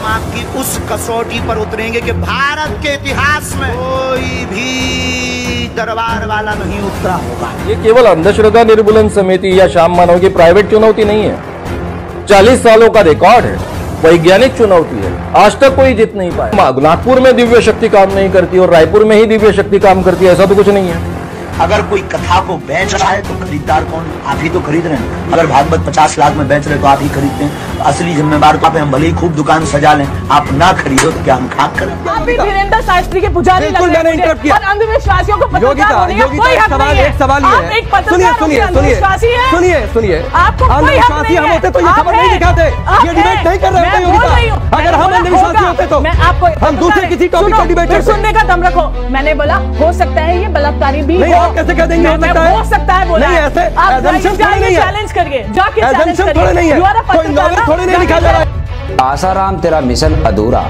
हम आपकी उस कसौटी पर उतरेंगे कि भारत के इतिहास में कोई भी दरबार वाला नहीं उतरा होगा। ये केवल अंधश्रद्धा निर्मूलन समिति या श्याम मानव की प्राइवेट चुनौती नहीं है, 40 सालों का रिकॉर्ड है, वैज्ञानिक चुनौती है। आज तक कोई जीत नहीं पाया। नागपुर में दिव्य शक्ति काम नहीं करती और रायपुर में ही दिव्य शक्ति काम करती है, ऐसा तो कुछ नहीं है। अगर कोई कथा को बेच रहा है तो खरीदार कौन? आप ही तो खरीद रहे हैं। अगर भागवत 50 लाख में बेच रहे तो आप ही खरीदते हैं। तो असली जिम्मेदार तो आप, हम भले ही खूब दुकान सजा लें, आप ना खरीदो तो क्या हम खाक करें? आप भी धीरेन्द्र शास्त्री के पुजारी लग रहे हैं और अंधविश्वासियों को पत्रकार होने का कोई हक नहीं है। एक सवाल आप एक पत्रकार सुनिए आपको कोई हक नहीं है। हम होते तो ये खबर नहीं दिखाते, ये डिबेट नहीं कर रहे होते योगिता। अगर हम अंधविश्वासी होते तो मैं आपको हम दूसरे किसी टॉपिक पर डिबेट करते। सुनने का दम रखो। मैंने बोला हो सकता है ये बलात्कारी भी हो। कैसे कह देंगे? हो सकता है बोला। नहीं, ऐसे आप चैलेंज करिए, जाके चैलेंज करिए। कोई नॉलेज थोड़ी नहीं लिखा जा रहा है। आसाराम तेरा मिशन अधूरा,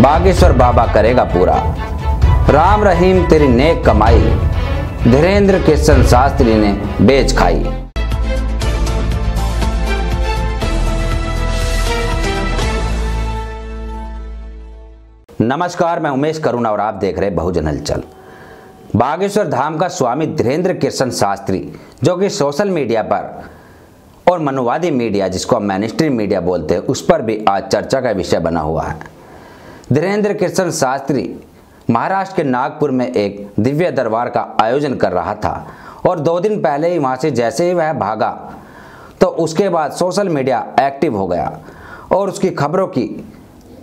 बागेश्वर बाबा करेगा पूरा। राम रहीम तेरी नेक कमाई, धीरेन्द्र कृष्ण शास्त्री ने बेच खाई। नमस्कार, मैं उमेश करुणा और आप देख रहे बहुजन हलचल। बागेश्वर धाम का स्वामी धीरेन्द्र कृष्ण शास्त्री, जो कि सोशल मीडिया पर और मनुवादी मीडिया, जिसको हम मेनस्ट्रीम मीडिया बोलते हैं, उस पर भी आज चर्चा का विषय बना हुआ है। धीरेन्द्र कृष्ण शास्त्री महाराष्ट्र के नागपुर में एक दिव्य दरबार का आयोजन कर रहा था और 2 दिन पहले ही वहाँ से जैसे ही वह भागा तो उसके बाद सोशल मीडिया एक्टिव हो गया और उसकी खबरों की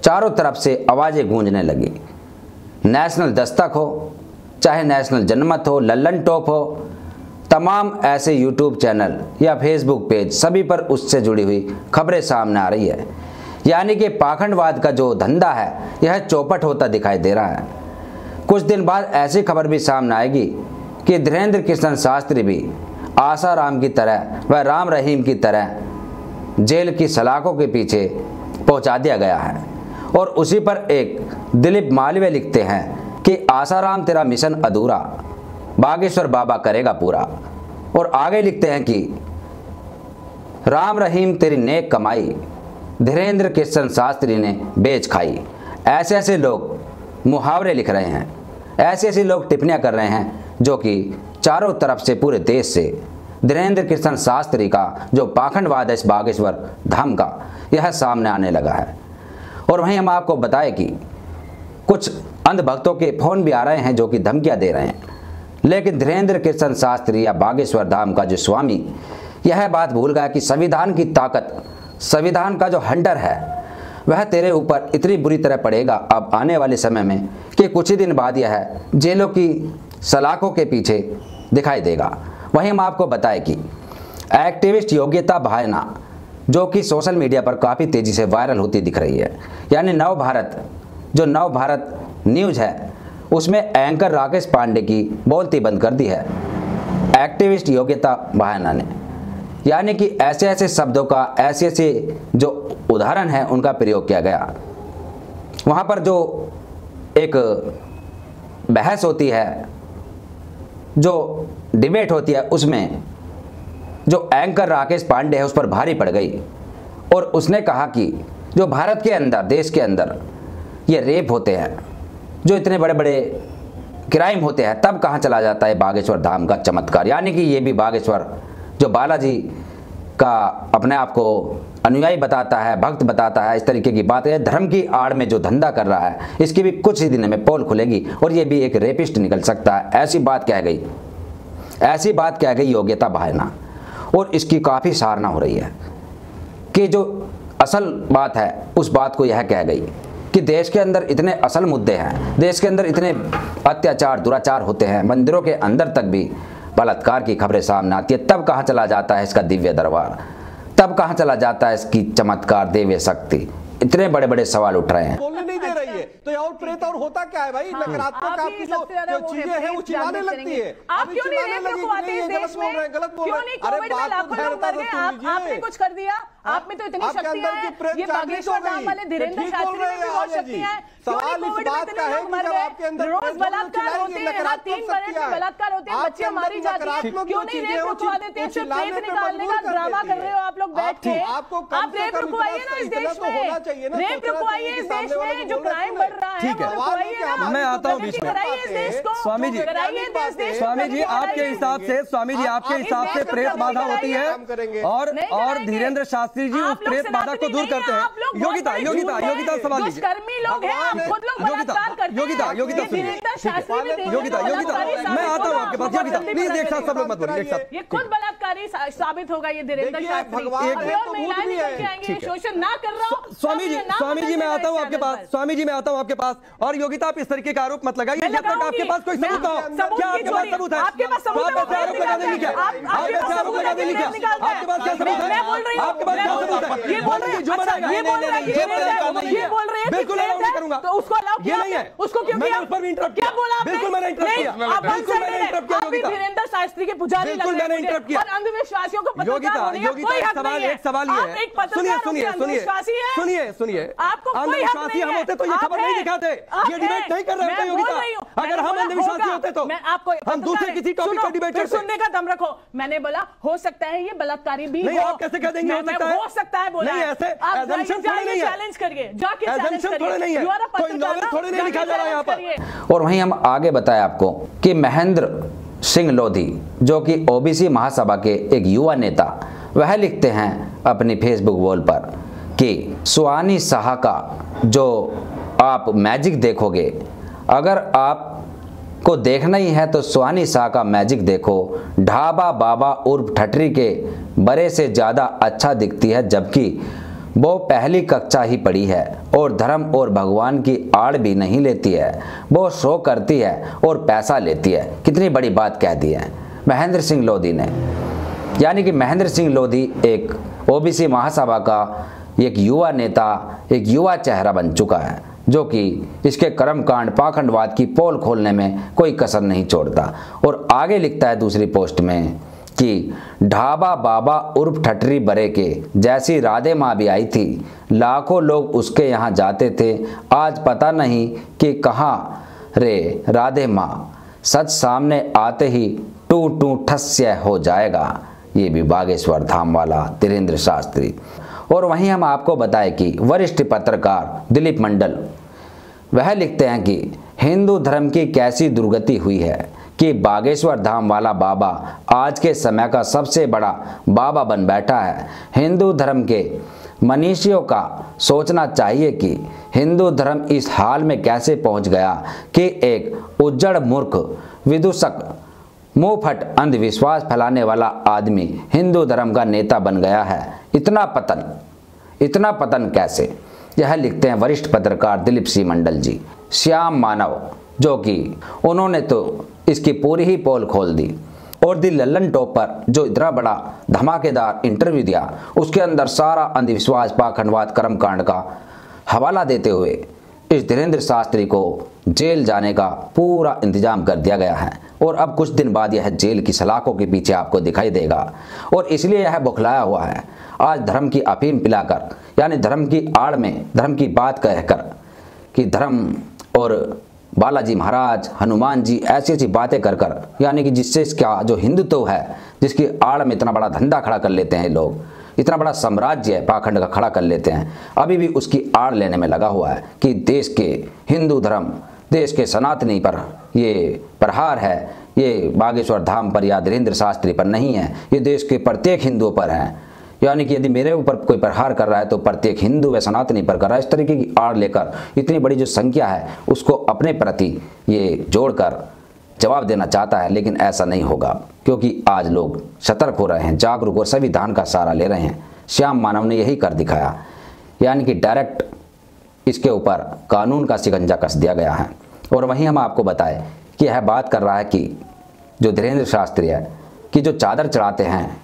चारों तरफ से आवाज़ें गूंजने लगी। नेशनल दस्तक हो, चाहे नेशनल जनमत हो, लल्लन टॉप हो, तमाम ऐसे यूट्यूब चैनल या फेसबुक पेज, सभी पर उससे जुड़ी हुई खबरें सामने आ रही है। यानी कि पाखंडवाद का जो धंधा है यह चौपट होता दिखाई दे रहा है। कुछ दिन बाद ऐसी खबर भी सामने आएगी कि धीरेन्द्र कृष्ण शास्त्री भी आसाराम की तरह व राम रहीम की तरह जेल की सलाखों के पीछे पहुंचा दिया गया है। और उसी पर एक दिलीप मालवीय लिखते हैं कि आसाराम तेरा मिशन अधूरा, बागेश्वर बाबा करेगा पूरा। और आगे लिखते हैं कि राम रहीम तेरी नेक कमाई, धीरेन्द्र कृष्ण शास्त्री ने बेच खाई। ऐसे ऐसे लोग मुहावरे लिख रहे हैं, ऐसे ऐसे लोग टिप्पणियां कर रहे हैं, जो कि चारों तरफ से पूरे देश से धीरेन्द्र कृष्ण शास्त्री का जो पाखंडवाद है इस बागेश्वर धाम का, यह सामने आने लगा है। और वहीं हम आपको बताएं कि कुछ अंधभक्तों के फोन भी आ रहे हैं जो कि धमकियां दे रहे हैं। लेकिन धीरेन्द्र कृष्ण शास्त्री या बागेश्वर धाम का जो स्वामी यह बात भूल गया कि संविधान की ताकत, संविधान का जो हंटर है वह तेरे ऊपर इतनी बुरी तरह पड़ेगा अब आने वाले समय में कि कुछ ही दिन बाद यह जेलों की सलाखों के पीछे दिखाई देगा। वहीं हम आपको बताएं कि एक्टिविस्ट योग्यता भायना, जो कि सोशल मीडिया पर काफ़ी तेज़ी से वायरल होती दिख रही है, यानी नव भारत, जो नव भारत न्यूज़ है उसमें एंकर राकेश पांडे की बोलती बंद कर दी है एक्टिविस्ट योग्यता भायना ने। यानी कि ऐसे ऐसे शब्दों का, ऐसे ऐसे जो उदाहरण हैं उनका प्रयोग किया गया। वहाँ पर जो एक बहस होती है, जो डिबेट होती है, उसमें जो एंकर राकेश पांडे है उस पर भारी पड़ गई और उसने कहा कि जो भारत के अंदर, देश के अंदर ये रेप होते हैं, जो इतने बड़े बड़े क्राइम होते हैं, तब कहाँ चला जाता है बागेश्वर धाम का चमत्कार। यानी कि ये भी बागेश्वर जो बालाजी का अपने आप को अनुयायी बताता है, भक्त बताता है, इस तरीके की बात है, धर्म की आड़ में जो धंधा कर रहा है, इसकी भी कुछ ही दिन में पोल खुलेगी और ये भी एक रेपिस्ट निकल सकता है। ऐसी बात कह गई, ऐसी बात कह गई योग्यता भायना। और इसकी काफ़ी सराहना हो रही है कि जो असल बात है उस बात को यह कह गई कि देश के अंदर इतने असल मुद्दे हैं, देश के अंदर इतने अत्याचार दुराचार होते हैं, मंदिरों के अंदर तक भी बलात्कार की खबरें सामने आती है, तब कहाँ चला जाता है इसका दिव्य दरबार, तब कहाँ चला जाता है इसकी चमत्कार दिव्य शक्ति। इतने बड़े बड़े सवाल उठ रहे हैं। बोलने नहीं दे रही है तो और प्रेत और होता क्या है भाई? नकारात्मक आपकी जो चीजें हैं वो चिल्लाने लगती है। आप क्यों नहीं रेप रुकवाते इस देश में? क्यों नहीं कोविड में लाखों लोग मर गए, आपने कुछ कर दिया? आप में तो इतनी शक्तियां हैं, ये बागेश्वर धाम वाले धीरेन्द्र शास्त्री में भी बहुत शक्तियां हैं। सवाल इस बात का है कि जब आपके अंदर रोज बलात्कार होते हैं, हर 3 मिनट में बलात्कार होते हैं, बच्चियां मारी जाती हैं, क्यों नहीं रेप रुकवा देते हैं? सिर्फ रेप निकालने का ड्रामा कर रहे हो आप लोग बैठ के। आप रेप रुकवाइए ना इस देश में, रेप रुकवाइए इस देश में, जो क्राइम बढ़ रहा है वो रुकवाइए ना। मैं आता हूँ बीच में। कराइए इस देश को, स्वामी जी, कराइए इस देश को। स्वामी जी आपके हिसाब से, स्वामी जी आपके हिसाब से प्रेत बाधा होती है और धीरेन्द्र शास्त्री जी उस प्रेत बाधा को दूर करते हैं। योगिता योगिता योगिता सवाल लीजिए। कर्मी लोग हैं, आप खुद लोग बलात्कार करते हैं। योगिता योगिता योगिता योगिता मैं आता हूँ आपके पास। योगिता प्लीज एक साथ सब लोग मत बोलिए, एक साथ। ये खुद बलात्कारी साबित होगा ये धीरेन्द्र शास्त्री। महिलाएं निकल के आएंगे, शोषण ना कर रहा हूँ। स्वामी जी मैं आता हूँ आपके पास। स्वामी जी मैं आता हूँ आपके पास। और योगिता आप इस तरीके का आरोप मत लगाइए जब तक आपके पास कोई सबूत ना हो। क्या आपके पास सबूत है? आपके पास सबूत है? आप ऐसे आरोप लगा देंगे क्या? आप ऐसे आरोप लगा देंगे क्या? आपके पास क्या सबूत है? मैं बोल रही हूँ, आपके पास क्या सबूत है? ये बोल रही है, जो बनाएगा ये बोल रहा है, ये बोल रही है, बिल्कुल अलाउ नहीं करूंगा। तो उसको अलाउ ये नहीं है, उसको क्यों किया? उस पर भी इंटरप्ट क्या बोला आपने? बिल्कुल मैंने इंटरप्ट किया, बिल्कुल मैंने इंटरप्ट किया। आप भी धीरेन्द्र शास्त्री के पुजारी लग रहे हैं मुझे, और अंधविश्वासियों को पत्रकार होने का कोई हक नहीं है। एक सवाल ये है, सुनिए सुनिए सुनिए सुनिए, आपको अंधविश्वासी हम होते तो ये खबर नहीं दिखाते, ये डिबेट नहीं कर रहे होते। योगिता अगर हम अंधविश्वासी होते तो मैं आपको हम दूसरे किसी टॉपिक पर डिबेट करते। सुनने का दम रखो। मैंने बोला हो सकता है ये बलात्कारी भी नहीं, आप कैसे कह देंगे हो सकता है बोला नहीं, ऐसे assumption थोड़ी नहीं है। चैलेंज करिए, जाके चैलेंज assumption थोड़ी नहीं है, कोई नॉलेज थोड़ी नहीं लिखा जा रहा है यहाँ पर। और वहीं हम आगे बताएं आपको कि महेंद्र सिंह लोधी जो कि ओबीसी महासभा के एक युवा नेता, वह लिखते हैं अपनी फेसबुक वॉल पर कि सुहानी शाह का जो आप मैजिक देखोगे, अगर आप को देखना ही है तो सुहानी शाह का मैजिक देखो। ढाबा बाबा उर्फ ठटरी के बड़े से ज़्यादा अच्छा दिखती है, जबकि वो पहली कक्षा ही पढ़ी है और धर्म और भगवान की आड़ भी नहीं लेती है। वो शो करती है और पैसा लेती है। कितनी बड़ी बात कह दी है महेंद्र सिंह लोधी ने। यानी कि महेंद्र सिंह लोधी एक ओबीसी महासभा का एक युवा नेता, एक युवा चेहरा बन चुका है, जो कि इसके कर्मकांड पाखंडवाद की पोल खोलने में कोई कसर नहीं छोड़ता। और आगे लिखता है दूसरी पोस्ट में कि ढाबा बाबा उर्फ ठटरी बरे के जैसी राधे माँ भी आई थी, लाखों लोग उसके यहाँ जाते थे, आज पता नहीं कि कहाँ रे राधे माँ, सच सामने आते ही टू टू ठस्य हो जाएगा। ये भी बागेश्वर धाम वाला धीरेन्द्र शास्त्री। और वहीं हम आपको बताएं कि वरिष्ठ पत्रकार दिलीप मंडल वह लिखते हैं कि हिंदू धर्म की कैसी दुर्गति हुई है कि बागेश्वर धाम वाला बाबा आज के समय का सबसे बड़ा बाबा बन बैठा है। हिंदू धर्म के मनीषियों का सोचना चाहिए कि हिंदू धर्म इस हाल में कैसे पहुंच गया कि एक उज्जड़ मूर्ख विदूषक मुंहफट अंधविश्वास फैलाने वाला आदमी हिंदू धर्म का नेता बन गया है। इतना पतन कैसे? यह लिखते हैं वरिष्ठ पत्रकार दिलीप सिंह मंडल जी। श्याम मानव जो कि उन्होंने तो इसकी पूरी ही पोल खोल दी और दी लल्लन टॉप पर जो इतना बड़ा धमाकेदार इंटरव्यू दिया, उसके अंदर सारा अंधविश्वास पाखंडवाद कर्मकांड का हवाला देते हुए इस धीरेन्द्र शास्त्री को जेल जाने का पूरा इंतजाम कर दिया गया है। और अब कुछ दिन बाद यह जेल की सलाखों के पीछे आपको दिखाई देगा। और इसलिए यह बौखलाया हुआ है, आज धर्म की अफीम पिलाकर, यानी धर्म की आड़ में धर्म की बात कहकर कि धर्म और बालाजी महाराज, हनुमान जी, ऐसी ऐसी बातें कर कर, यानी कि जिससे इसका जो हिंदुत्व है, जिसकी आड़ में इतना बड़ा धंधा खड़ा कर लेते हैं लोग, इतना बड़ा साम्राज्य है पाखंड का खड़ा कर लेते हैं, अभी भी उसकी आड़ लेने में लगा हुआ है कि देश के हिंदू धर्म, देश के सनातनी पर ये प्रहार है, ये बागेश्वर धाम पर या धीरेन्द्र शास्त्री पर नहीं है, ये देश के प्रत्येक हिंदुओं पर है। यानी कि यदि मेरे ऊपर कोई प्रहार कर रहा है तो प्रत्येक हिंदू व सनातनी पर कर रहा है। इस तरीके की आड़ लेकर इतनी बड़ी जो संख्या है उसको अपने प्रति ये जोड़कर जवाब देना चाहता है, लेकिन ऐसा नहीं होगा क्योंकि आज लोग सतर्क हो रहे हैं, जागरूक और संविधान का सहारा ले रहे हैं। श्याम मानव ने यही कर दिखाया, यानी कि डायरेक्ट इसके ऊपर कानून का शिकंजा कस दिया गया है। और वहीं हम आपको बताएं कि यह बात कर रहा है कि जो धीरेन्द्र शास्त्री है कि जो चादर चढ़ाते हैं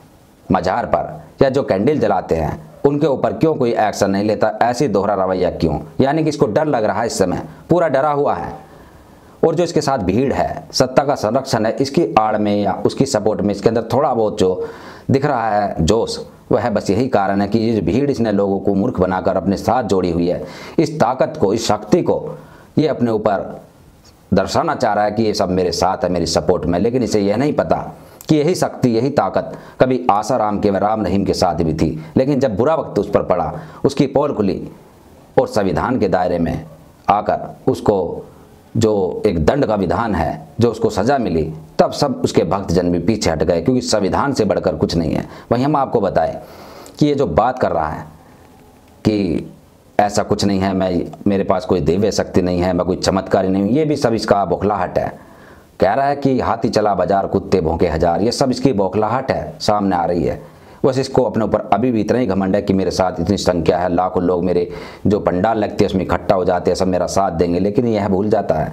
मजार पर या जो कैंडल जलाते हैं उनके ऊपर क्यों कोई एक्शन नहीं लेता, ऐसी दोहरा रवैया क्यों? यानी कि इसको डर लग रहा है, इस समय पूरा डरा हुआ है। और जो इसके साथ भीड़ है, सत्ता का संरक्षण है, इसकी आड़ में या उसकी सपोर्ट में इसके अंदर थोड़ा बहुत जो दिख रहा है जोश, वह बस यही कारण है कि ये भीड़ इसने लोगों को मूर्ख बनाकर अपने साथ जोड़ी हुई है। इस ताकत को, इस शक्ति को ये अपने ऊपर दर्शाना चाह रहा है कि ये सब मेरे साथ है, मेरी सपोर्ट में, लेकिन इसे यह नहीं पता कि यही शक्ति, यही ताकत कभी आसाराम के व राम रहीम के साथ भी थी। लेकिन जब बुरा वक्त उस पर पड़ा, उसकी पोल खुली और संविधान के दायरे में आकर उसको जो एक दंड का विधान है, जो उसको सज़ा मिली, तब सब उसके भक्तजन भी पीछे हट गए, क्योंकि संविधान से बढ़कर कुछ नहीं है। वहीं हम आपको बताएं कि ये जो बात कर रहा है कि ऐसा कुछ नहीं है, मेरे पास कोई दिव्य शक्ति नहीं है, मैं कोई चमत्कारी नहीं हूँ, ये भी सब इसका बौखलाहट है। कह रहा है कि हाथी चला बाजार, कुत्ते भौंके हजार, ये सब इसकी बौखलाहट है, सामने आ रही है। बस इसको अपने ऊपर अभी भी इतना ही घमंड है कि मेरे साथ इतनी संख्या है, लाखों लोग मेरे जो पंडाल लगते हैं उसमें इकट्ठा हो जाते हैं, सब मेरा साथ देंगे। लेकिन यह भूल जाता है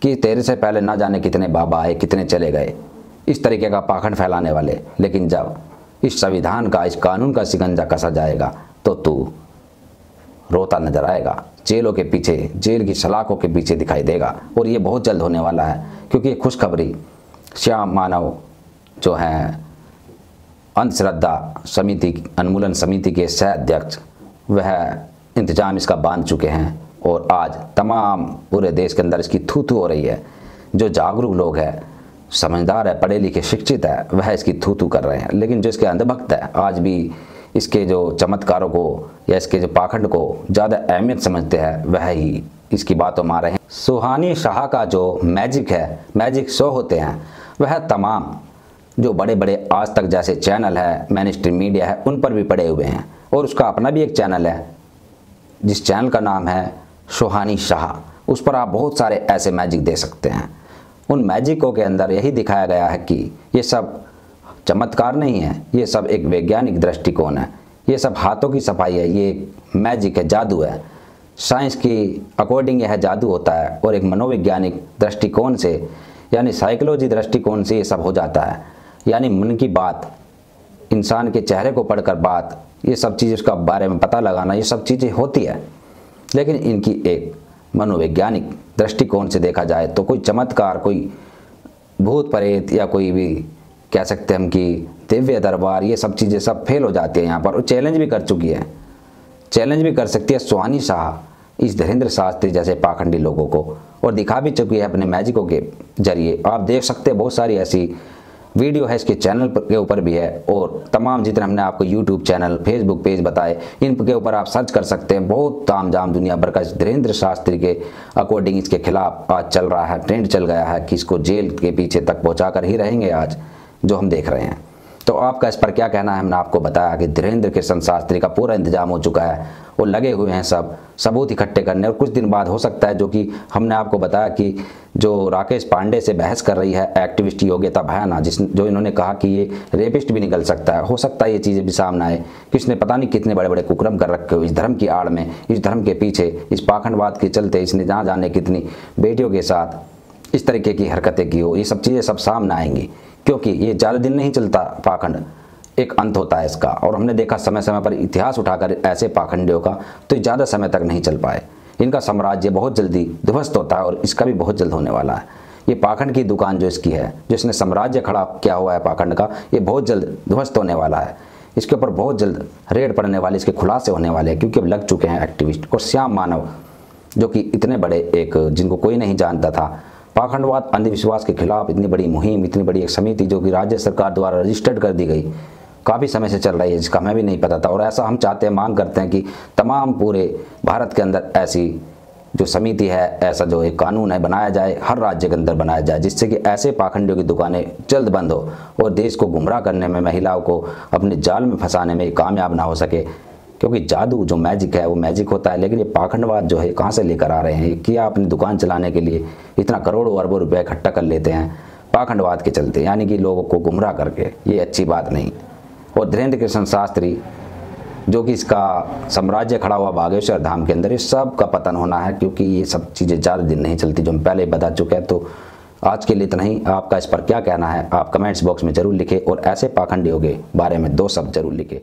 कि तेरे से पहले ना जाने कितने बाबा आए, कितने चले गए, इस तरीके का पाखंड फैलाने वाले। लेकिन जब इस संविधान का, इस कानून का शिकंजा कसा जाएगा तो तू रोता नजर आएगा, जेलों के पीछे, जेल की सलाखों के पीछे दिखाई देगा। और ये बहुत जल्द होने वाला है, क्योंकि ये खुशखबरी श्याम मानव जो हैं अंधश्रद्धा समिति, उन्मूलन समिति के सह अध्यक्ष, वह इंतजाम इसका बांध चुके हैं। और आज तमाम पूरे देश के अंदर इसकी थू थू हो रही है। जो जागरूक लोग हैं, समझदार है, पढ़े लिखे, शिक्षित है, वह इसकी थू थू कर रहे हैं। लेकिन जो इसके अंधभक्त है, आज भी इसके जो चमत्कारों को या इसके जो पाखंड को ज़्यादा अहमियत समझते हैं, वह ही इसकी बातों में आ रहे हैं। सुहानी शाह का जो मैजिक है, मैजिक शो होते हैं, वह तमाम जो बड़े बड़े आज तक जैसे चैनल है, मेनस्ट्रीम मीडिया है, उन पर भी पड़े हुए हैं। और उसका अपना भी एक चैनल है, जिस चैनल का नाम है सुहानी शाह। उस पर आप बहुत सारे ऐसे मैजिक दे सकते हैं। उन मैजिकों के अंदर यही दिखाया गया है कि ये सब चमत्कार नहीं है, ये सब एक वैज्ञानिक दृष्टिकोण है, ये सब हाथों की सफाई है, ये मैजिक है, जादू है। साइंस की अकॉर्डिंग यह जादू होता है और एक मनोवैज्ञानिक दृष्टिकोण से, यानी साइकोलॉजी दृष्टिकोण से ये सब हो जाता है। यानी मन की बात, इंसान के चेहरे को पढ़कर बात, ये सब चीज़ उसका बारे में पता लगाना, ये सब चीज़ें होती है। लेकिन इनकी एक मनोवैज्ञानिक दृष्टिकोण से देखा जाए तो कोई चमत्कार, कोई भूत प्रेत या कोई भी कह सकते हैं हम कि दिव्य दरबार, ये सब चीज़ें सब फेल हो जाती है यहाँ पर। और चैलेंज भी कर चुकी है, चैलेंज भी कर सकती है सुहानी शाह इस धीरेंद्र शास्त्री जैसे पाखंडी लोगों को, और दिखा भी चुकी है अपने मैजिकों के जरिए। आप देख सकते हैं बहुत सारी ऐसी वीडियो है, इसके चैनल के ऊपर भी है। और तमाम जितने हमने आपको यूट्यूब चैनल, फेसबुक पेज बताए, इनके ऊपर आप सर्च कर सकते हैं। बहुत तामझाम दुनिया भर का इस धीरेंद्र शास्त्री के अकॉर्डिंग इसके खिलाफ आज चल रहा है, ट्रेंड चल गया है कि इसको जेल के पीछे तक पहुँचा कर ही रहेंगे आज, जो हम देख रहे हैं। तो आपका इस पर क्या कहना है? हमने आपको बताया कि धीरेंद्र कृष्ण शास्त्री का पूरा इंतजाम हो चुका है, वो लगे हुए हैं सब सबूत इकट्ठे करने। और कुछ दिन बाद हो सकता है, जो कि हमने आपको बताया कि जो राकेश पांडे से बहस कर रही है एक्टिविस्ट योग्यता भयाना, जो इन्होंने कहा कि ये रेपिस्ट भी निकल सकता है, हो सकता है ये चीज़ें भी सामने आए कि इसने पता नहीं कितने बड़े बड़े कुकर्म कर रखे हो इस धर्म की आड़ में, इस धर्म के पीछे, इस पाखंडवाद के चलते इसने जहाँ जाने कितनी बेटियों के साथ इस तरीके की हरकतें की हो। ये सब चीज़ें सब सामने आएंगी, क्योंकि ये ज़्यादा दिन नहीं चलता पाखंड, एक अंत होता है इसका। और हमने देखा समय समय पर इतिहास उठाकर ऐसे पाखंडियों का, तो ज़्यादा समय तक नहीं चल पाए। इनका साम्राज्य बहुत जल्दी ध्वस्त होता है और इसका भी बहुत जल्द होने वाला है। ये पाखंड की दुकान जो इसकी है, जिसने साम्राज्य खड़ा किया हुआ है पाखंड का, ये बहुत जल्द ध्वस्त होने वाला है। इसके ऊपर बहुत जल्द रेड पड़ने वाले, इसके खुलासे होने वाले हैं, क्योंकि अब लग चुके हैं एक्टिविस्ट। और श्याम मानव जो कि इतने बड़े एक, जिनको कोई नहीं जानता था, पाखंडवाद अंधविश्वास के खिलाफ इतनी बड़ी मुहिम, इतनी बड़ी एक समिति जो कि राज्य सरकार द्वारा रजिस्टर्ड कर दी गई, काफ़ी समय से चल रही है, जिसका हमें भी नहीं पता था। और ऐसा हम चाहते हैं, मांग करते हैं कि तमाम पूरे भारत के अंदर ऐसी जो समिति है, ऐसा जो एक कानून है बनाया जाए, हर राज्य के अंदर बनाया जाए, जिससे कि ऐसे पाखंडियों की दुकानें जल्द बंद हो और देश को गुमराह करने में, महिलाओं को अपने जाल में फंसाने में कामयाब ना हो सके। क्योंकि जादू जो मैजिक है वो मैजिक होता है, लेकिन ये पाखंडवाद जो है कहाँ से लेकर आ रहे हैं? क्या अपनी दुकान चलाने के लिए इतना करोड़ों अरबों रुपए इकट्ठा कर लेते हैं पाखंडवाद के चलते, यानी कि लोगों को गुमराह करके। ये अच्छी बात नहीं। और धीरेंद्र कृष्ण शास्त्री जो कि इसका साम्राज्य खड़ा हुआ बागेश्वर धाम के अंदर, इस सब का पतन होना है, क्योंकि ये सब चीज़ें ज़्यादा दिन नहीं चलती, जो हम पहले बता चुके हैं। तो आज के लिए इतना ही। आपका इस पर क्या कहना है आप कमेंट्स बॉक्स में ज़रूर लिखें, और ऐसे पाखंडियों के बारे में 2 शब्द जरूर लिखें।